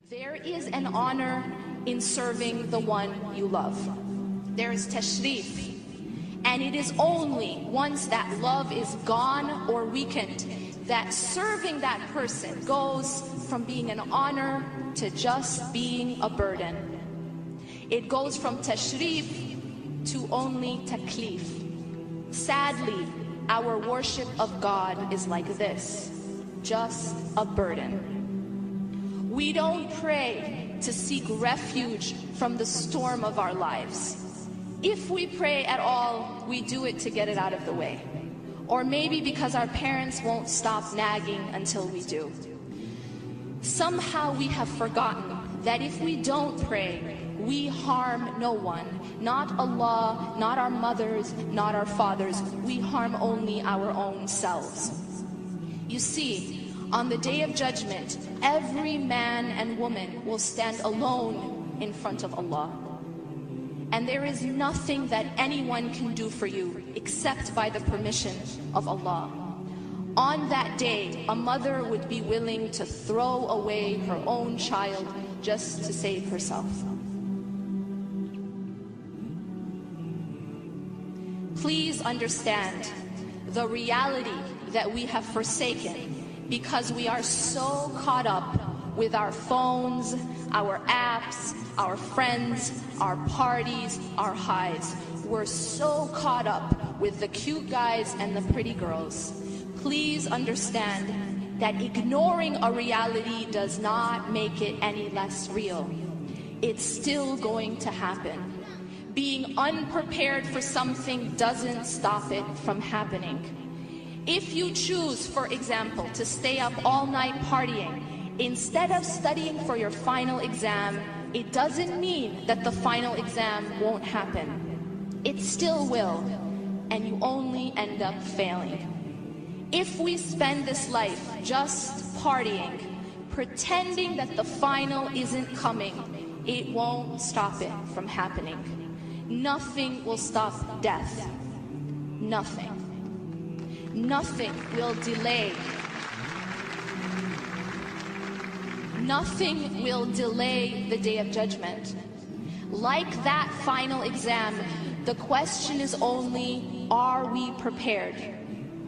There is an honor in serving the one you love. There is tashrif. And it is only once that love is gone or weakened that serving that person goes from being an honor to just being a burden. It goes from tashrif to only taklif. Sadly, our worship of God is like this, just a burden. We don't pray to seek refuge from the storm of our lives. If we pray at all, we do it to get it out of the way. Or maybe because our parents won't stop nagging until we do. Somehow we have forgotten that if we don't pray, we harm no one. Not Allah, not our mothers, not our fathers. We harm only our own selves. You see, on the day of judgment, every man and woman will stand alone in front of Allah. And there is nothing that anyone can do for you except by the permission of Allah. On that day, a mother would be willing to throw away her own child just to save herself. Please understand the reality that we have forsaken because we are so caught up with our phones, our apps, our friends, our parties, our highs. We're so caught up with the cute guys and the pretty girls. Please understand that ignoring a reality does not make it any less real. It's still going to happen. Being unprepared for something doesn't stop it from happening. If you choose, for example, to stay up all night partying, instead of studying for your final exam, it doesn't mean that the final exam won't happen. It still will, and you only end up failing. If we spend this life just partying, pretending that the final isn't coming, it won't stop it from happening. Nothing will stop death. Nothing. Nothing will delay. Nothing will delay the day of judgment. Like that final exam, the question is only, are we prepared?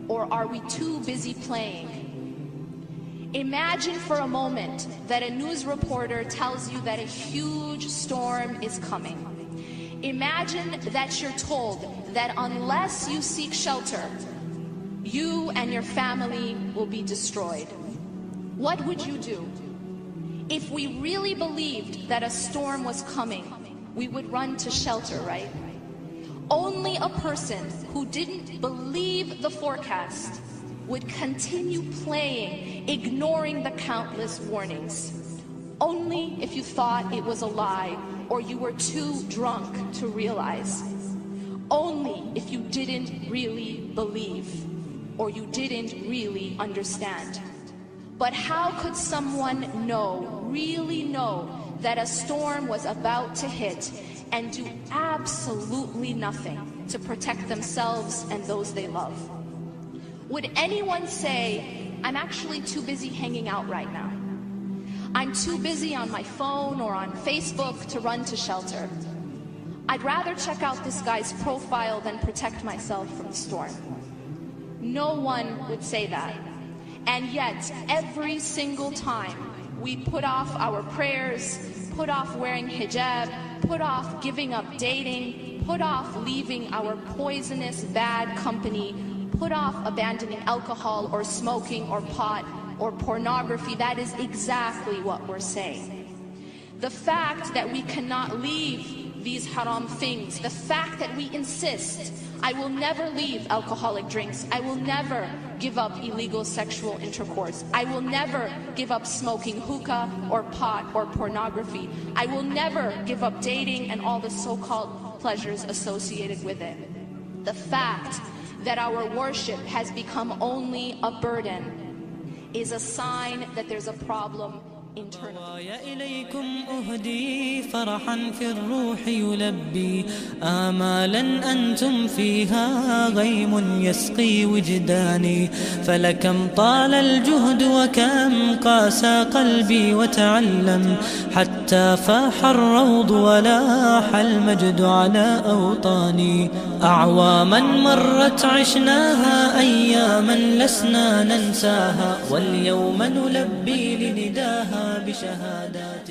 Or are we too busy playing? Imagine for a moment that a news reporter tells you that a huge storm is coming. Imagine that you're told that unless you seek shelter, you and your family will be destroyed. What would you do? If we really believed that a storm was coming, we would run to shelter, right? Only a person who didn't believe the forecast would continue playing, ignoring the countless warnings. Only if you thought it was a lie or you were too drunk to realize. Only if you didn't really believe or you didn't really understand. But how could someone really know that a storm was about to hit and do absolutely nothing to protect themselves and those they love? Would anyone say, I'm actually too busy hanging out right now. I'm too busy on my phone or on Facebook to run to shelter. I'd rather check out this guy's profile than protect myself from the storm. No one would say that. And yet, every single time we put off our prayers, put off wearing hijab, put off giving up dating, put off leaving our poisonous bad company, put off abandoning alcohol or smoking or pot or pornography, that is exactly what we're saying. The fact that we cannot leave these haram things, the fact that we insist, I will never leave alcoholic drinks, I will never give up illegal sexual intercourse, I will never give up smoking hookah or pot or pornography, I will never give up dating and all the so-called pleasures associated with it. The fact that our worship has become only a burden is a sign that there's a problem internally. إليكم أهدي فرحا في الروح يلبي آمالا أنتم فيها غيم يسقي وجداني. فلكم طال الجهد وكم قاسى قلبي وتعلم حتى فاح الروض ولاح المجد على أوطاني. أعواما مرت عشناها أياما لسنا ننساها واليوم نلبي لنداها بشهادات